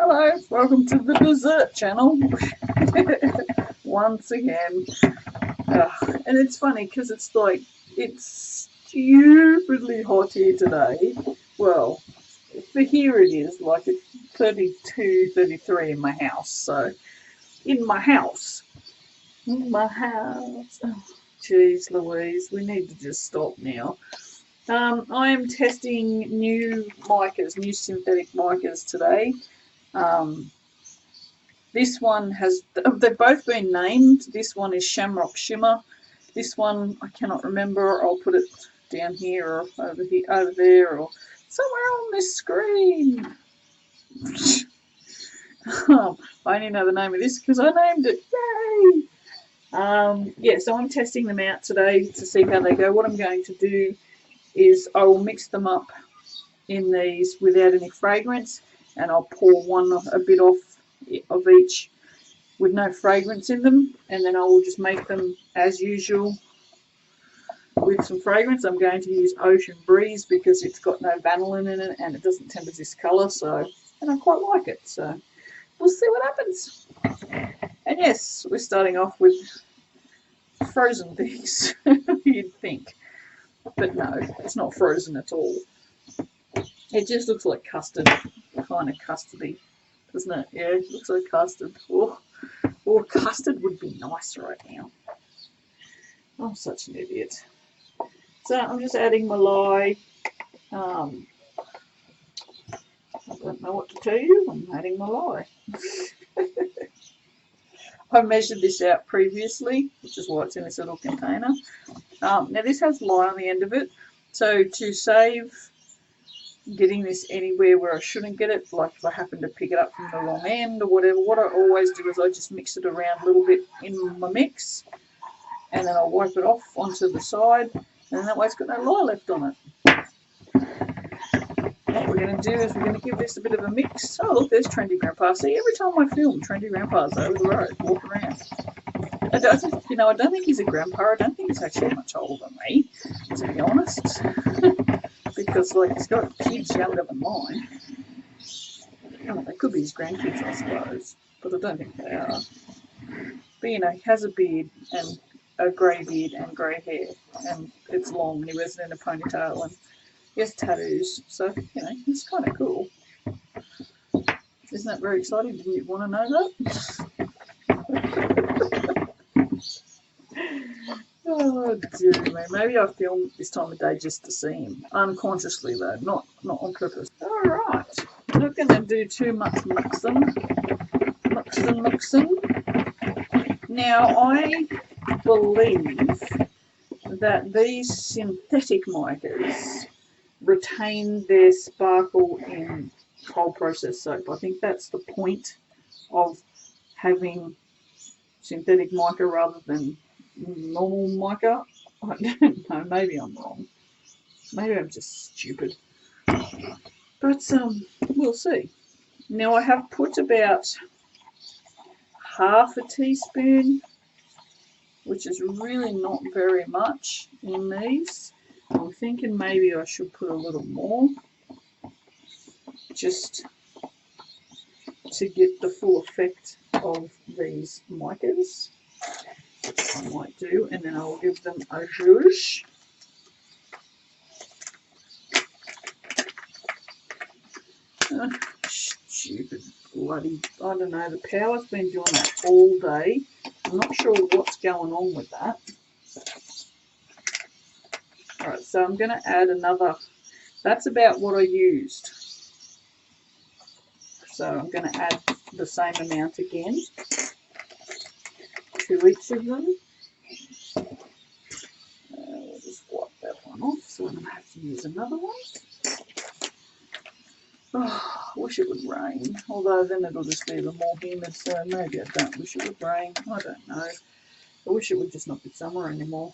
Hello, welcome to the dessert channel. Once again. And it's funny because it's like, it's stupidly hot here today. Well, for here it is, like it's 32, 33 in my house. So, in my house. Oh, geez Louise, we need to just stop now. I am testing new micas, new synthetic micas today. This one has, they've both been named. This one is Shamrock Shimmer. This one, I cannot remember. I'll put it down here or over here, over there, or somewhere on this screen. I only know the name of this because I named it. Yay! Yeah, so I'm testing them out today to see how they go. What I'm going to do is I will mix them up in these without any fragrance, and I'll pour a bit off of each with no fragrance in them, and then I will just make them as usual with some fragrance. I'm going to use Ocean Breeze because it's got no vanillin in it and it doesn't tend to discolour, and I quite like it, so we'll see what happens. And yes, we're starting off with frozen things, you'd think. But no, it's not frozen at all. It just looks like custard, kind of custardy, doesn't it? Yeah, it looks like custard. Or custard would be nice right now. I'm such an idiot. So I'm just adding my lye. I don't know what to tell you. I'm adding my lye. I measured this out previously, which is why it's in this little container. Now this has lye on the end of it, so to save getting this anywhere where I shouldn't get it, like if I happen to pick it up from the wrong end or whatever, what I always do is I just mix it around a little bit in my mix, and then I'll wipe it off onto the side, and that way it's got no lye left on it. What we're going to do is we're going to give this a bit of a mix. Oh look, there's Trendy Grandpa. See, every time I film, Trendy Grandpa's over the road, walking around. I don't think he's a grandpa. I don't think he's actually much older than me, to be honest. Because, like, he's got kids younger than mine. Oh, they could be his grandkids, I suppose. But I don't think they are. But, you know, he has a beard and a grey beard and grey hair. And it's long and he wears it in a ponytail and he has tattoos. So, you know, it's kind of cool. Isn't that very exciting? Didn't you want to know that? Oh dear me, maybe I filmed this time of day just to see him. Unconsciously though, not on purpose. Alright, not going to do too much mixing. Now I believe that these synthetic micas retain their sparkle in cold process soap. I think that's the point of having synthetic mica rather than normal mica. I don't know, maybe I'm wrong. Maybe I'm just stupid. But we'll see. Now I have put about half a teaspoon, which is really not very much in these. I'm thinking maybe I should put a little more, just to get the full effect of these micas. Which I might do, and then I'll give them a zhuzh. Stupid bloody, I don't know, the power's been doing that all day. I'm not sure what's going on with that. Alright, so I'm going to add another, that's about what I used. So I'm going to add the same amount again to each of them. We'll just wipe that one off so I don't have to use another one. Oh, I wish it would rain, although then it'll just be even more humid, so maybe I don't wish it would rain. I don't know. I wish it would just not be summer anymore.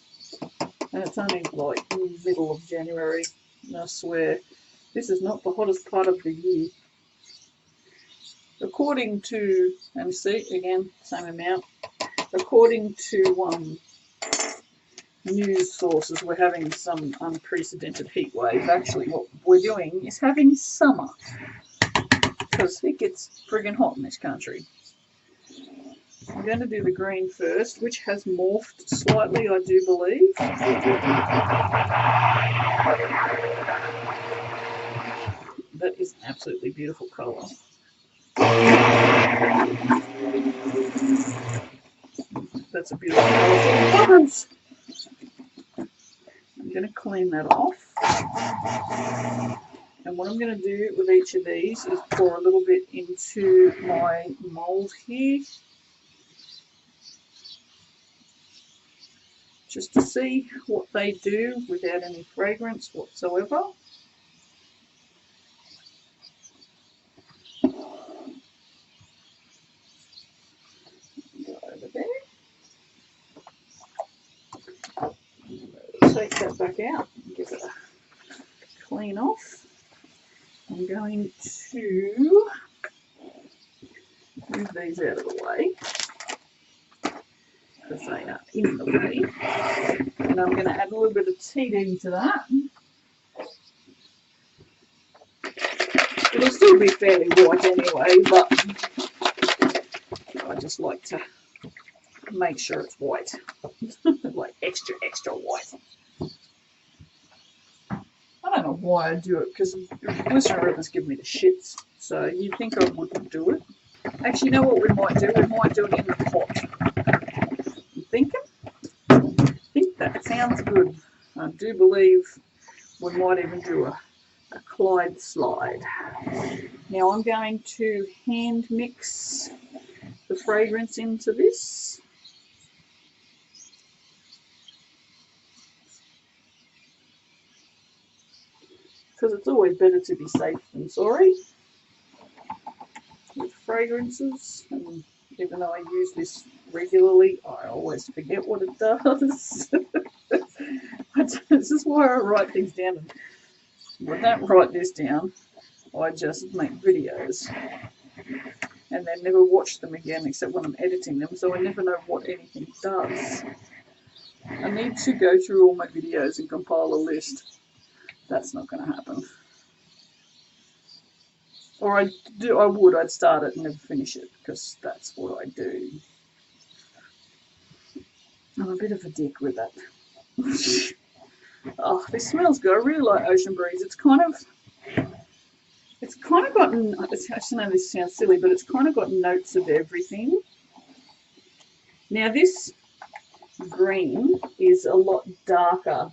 And it's only like middle of January, and I swear this is not the hottest part of the year. According to, and see again, same amount. According to news sources, we're having some unprecedented heat wave. Actually, what we're doing is having summer. because it gets friggin' hot in this country. I'm going to do the green first, which has morphed slightly, I do believe. That is an absolutely beautiful colour. That's a beautiful colour. I'm going to clean that off. And what I'm going to do with each of these is pour a little bit into my mould here, just to see what they do without any fragrance whatsoever. Go over there. Take that back out and give it a clean off. I'm going to move these out of the way because they are in the way. And I'm going to add a little bit of TD to that. It'll still be fairly white anyway, but I just like to make sure it's white. Like extra white. I don't know why I do it, because glycerin ribbons give me the shits. So you'd think I wouldn't do it. Actually, you know what we might do? We might do it in the pot. You thinking? I think that sounds good. I do believe we might even do a Clyde slide. Now I'm going to hand mix the fragrance into this. Because it's always better to be safe than sorry with fragrances. And even though I use this regularly, I always forget what it does. This is why I write things down. When I don't write this down, I just make videos and then never watch them again except when I'm editing them, so I never know what anything does. I need to go through all my videos and compile a list. That's not going to happen. Or I'd start it and never finish it, because that's what I do. I'm a bit of a dick with that. Oh, this smells good. I really like Ocean Breeze. It's kind of gotten, I know this sounds silly, but it's kind of got notes of everything. Now this green is a lot darker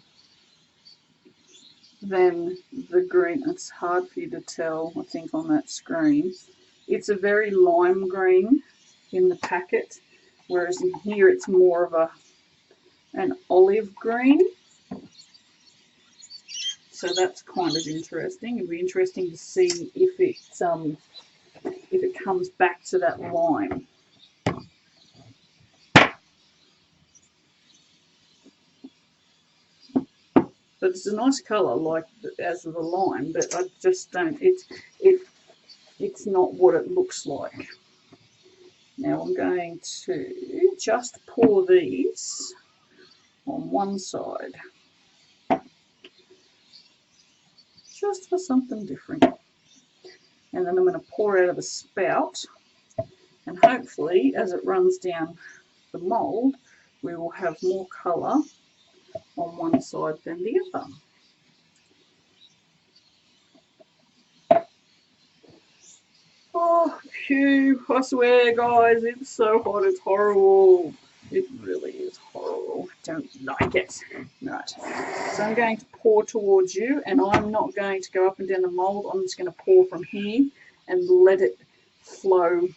than the green. It's hard for you to tell, I think, on that screen. It's a very lime green in the packet, whereas in here it's more of an olive green. So that's kind of interesting. It'd be interesting to see if it comes back to that lime. But it's a nice colour, like as the lime, but I just don't. It's not what it looks like. Now I'm going to just pour these on one side, just for something different. And then I'm going to pour out of the spout, and hopefully as it runs down the mould, we will have more colour on one side than the other. Oh, phew, I swear guys, it's so hot, it's horrible. It really is horrible. I don't like it. Right, so I'm going to pour towards you, and I'm not going to go up and down the mould. I'm just going to pour from here and let it flow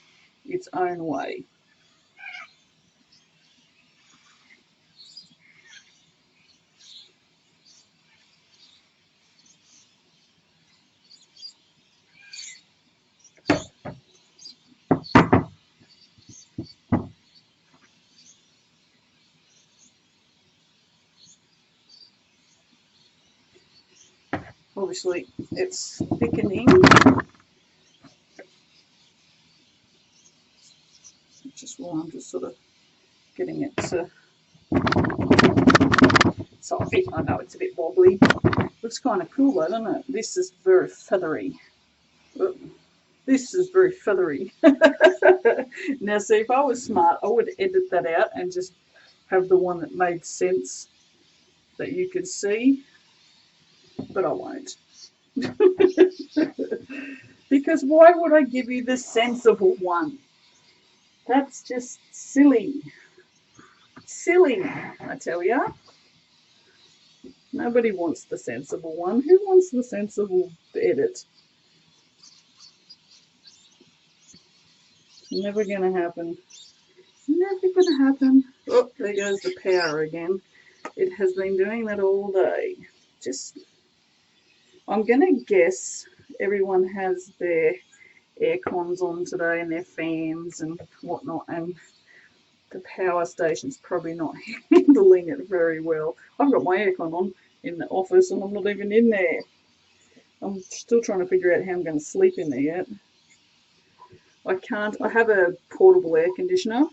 its own way. Obviously, it's thickening, just while I'm just sort of getting it to. Sorry, I know it's a bit wobbly. Looks kind of cool though, doesn't it? This is very feathery. Oop. This is very feathery. Now see, if I was smart, I would edit that out and just have the one that made sense that you could see, but I won't. Because why would I give you the sensible one? That's just silly. Silly, I tell ya. Nobody wants the sensible one. Who wants the sensible edit? Never gonna happen. Never gonna happen. Oh, there goes the power again. It has been doing that all day. Just, I'm gonna guess everyone has their air cons on today and their fans and whatnot, and the power station's probably not handling it very well. I've got my aircon on in the office and I'm not even in there. I'm still trying to figure out how I'm going to sleep in there yet. I can't. I have a portable air conditioner,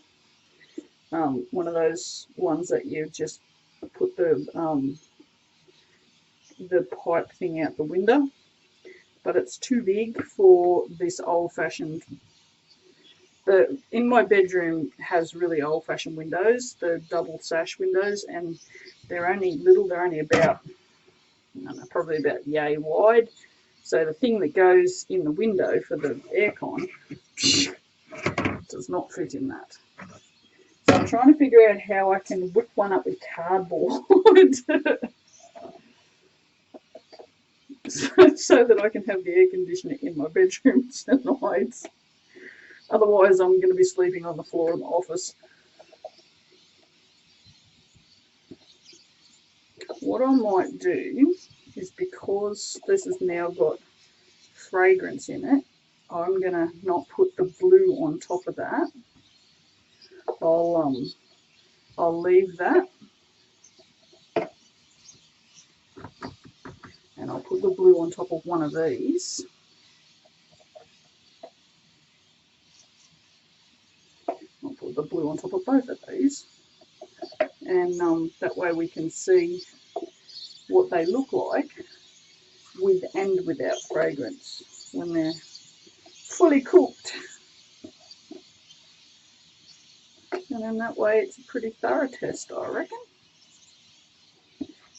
one of those ones that you just put the pipe thing out the window, but it's too big for this old-fashioned. In my bedroom has really old-fashioned windows, the double sash windows, and they're only little. They're only about, I don't know, probably about yay wide. So the thing that goes in the window for the aircon does not fit in that. So I'm trying to figure out how I can whip one up with cardboard so that I can have the air conditioner in my bedroom tonight. Otherwise, I'm going to be sleeping on the floor in the office. What I might do is, because this has now got fragrance in it, I'm going to not put the blue on top of that. I'll leave that. And I'll put the blue on top of one of these. I'll put the blue on top of both of these. And that way we can see what they look like with and without fragrance when they're fully cooked. And then that way it's a pretty thorough test, I reckon.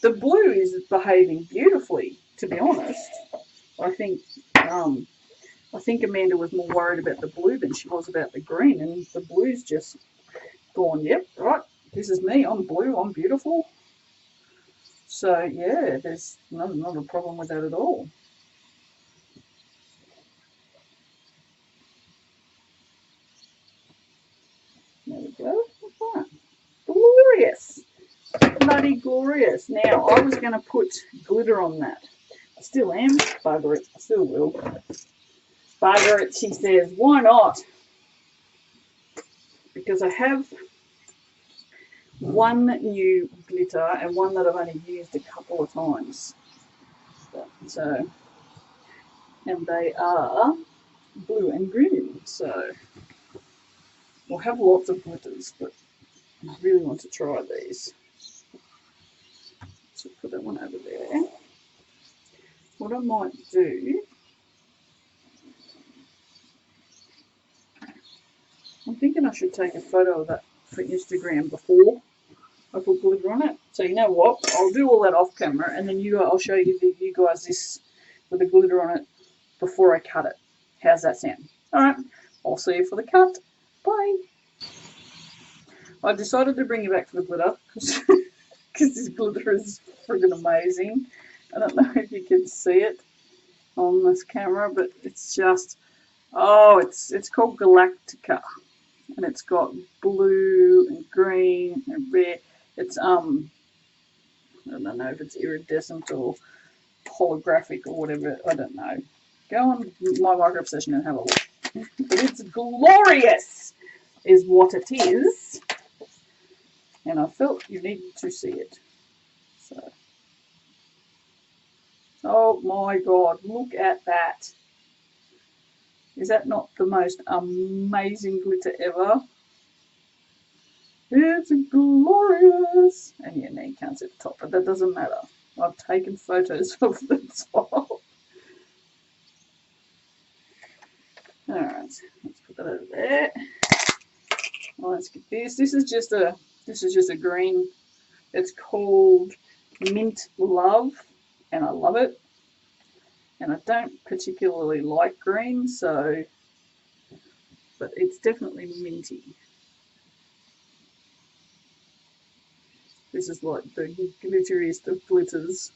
The blue is behaving beautifully, to be honest. I think Amanda was more worried about the blue than she was about the green, and the blue's just gone, yep, right, this is me, I'm blue, I'm beautiful. So yeah, there's not a problem with that at all. There we go. What's that? Glorious. Bloody glorious. Now, I was going to put glitter on that. I still am. Bugger it. I still will. Bugger it, she says. Why not? Because I have one new glitter and one that I've only used a couple of times. So, and they are blue and green. So, we'll have lots of glitters, but I really want to try these. So put that one over there. What I might do, I'm thinking I should take a photo of that for Instagram before I put glitter on it. So you know what? I'll do all that off camera, and then I'll show you guys this with the glitter on it before I cut it. How's that sound? All right. I'll see you for the cut. Bye. I decided to bring you back for the glitter because this glitter is friggin' amazing. I don't know if you can see it on this camera, but it's just, oh, it's called Galactica, and it's got blue and green and red. It's I don't know if it's iridescent or holographic or whatever. I don't know. Go on My Mica Obsession and have a look. But it's glorious, is what it is, and I felt you needed to see it. So. Oh my God, look at that. Is that not the most amazing glitter ever? It's glorious. And yeah, now you can't see the top, but that doesn't matter. I've taken photos of the top. let's put that over there. Well, let's get this. This is just a green. It's called Mint Love, and I love it. And I don't particularly like green, so, but it's definitely minty. This is like the glitteriest of glitters.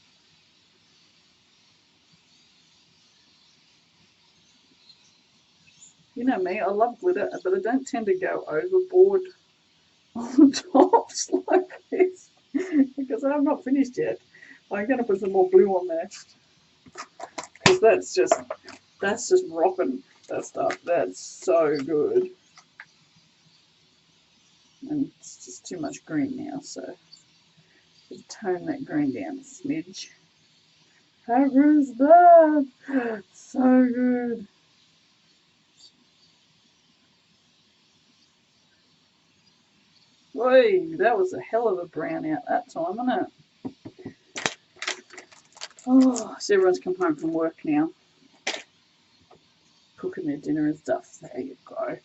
You know me, I love glitter, but I don't tend to go overboard on tops like this because I'm not finished yet. I'm going to put some more blue on there because that's just rocking, that stuff. That's so good. And it's just too much green now, so just tone that green down a smidge. How good is that? So good. Boy, that was a hell of a brown out that time, wasn't it? Oh, so everyone's come home from work now. Cooking their dinner and stuff. There you go.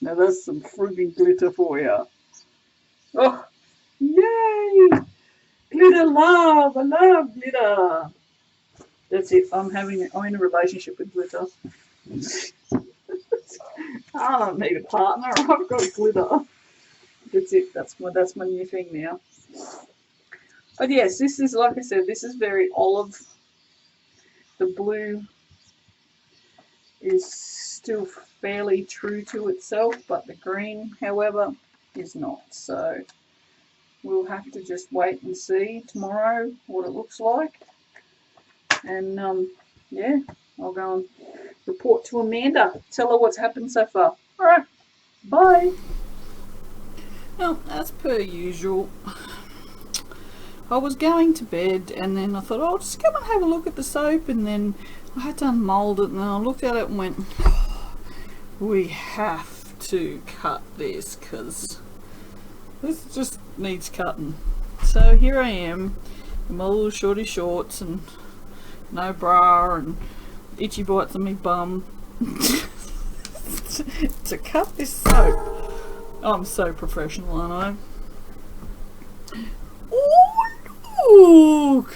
Now that's some frigging glitter for you. Oh, yay! Glitter love! I love glitter! That's it. I'm in a relationship with glitter. I don't need a partner. I've got glitter. That's it. That's my new thing now. But yes, this is, like I said, this is very olive. The blue is still fairly true to itself, but the green, however, is not. So we'll have to just wait and see tomorrow what it looks like. And yeah, I'll go and report to Amanda. Tell her what's happened so far. Alright, bye. Well, as per usual, I was going to bed and then I thought, oh, I'll just come and have a look at the soap, and then I had to unmold it, and then I looked at it and went, oh, we have to cut this because this just needs cutting. So here I am in my little shorty shorts and no bra and itchy bites on my bum to cut this soap. I'm so professional, aren't I? Oh, look!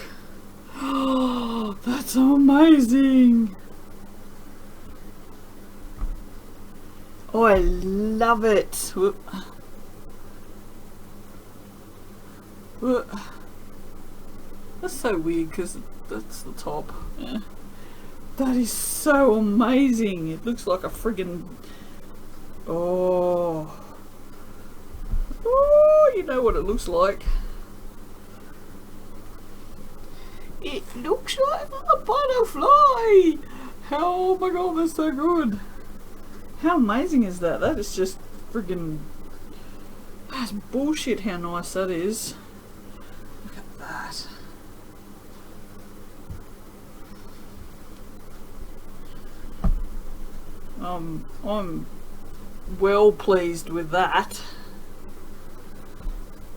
Oh, that's amazing! Oh, I love it! Whoop. Whoop. That's so weird because that's the top. Yeah. That is so amazing! It looks like a friggin'... Oh... Oh, you know what it looks like. It looks like a butterfly! Oh my god, that's so good! How amazing is that? That is just friggin'... That's bullshit how nice that is. Look at that. I'm well pleased with that.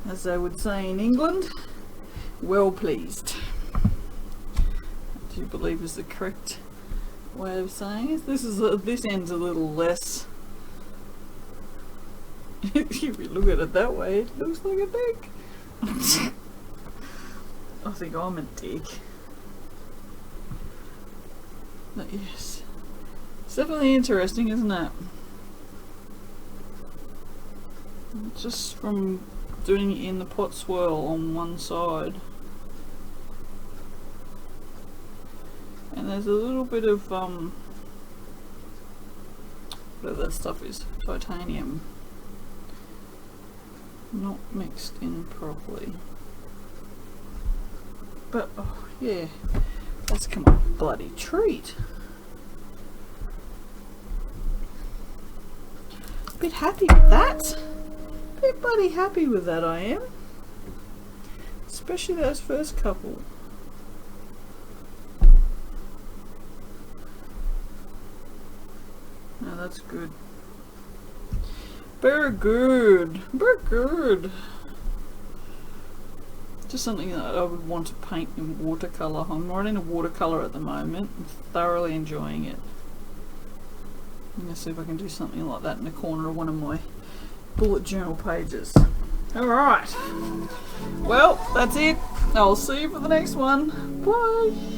As they would say in England, well pleased. Do you believe is the correct way of saying it? This end's a little less. If you look at it that way, it looks like a dick. I think I'm a dick. But yes, it's definitely interesting, isn't it? Just from doing it in the pot swirl on one side, and there's a little bit of whatever that stuff is, titanium, not mixed in properly. But oh yeah, that's come up a bloody treat. A bit happy with that. Bit bloody happy with that, I am. Especially those first couple. Now that's good. Very good. Very good. Just something that I would want to paint in watercolour. I'm writing a watercolour at the moment. I'm thoroughly enjoying it. I'm going to see if I can do something like that in the corner of one of my bullet journal pages. Alright, well, that's it. I'll see you for the next one. Bye.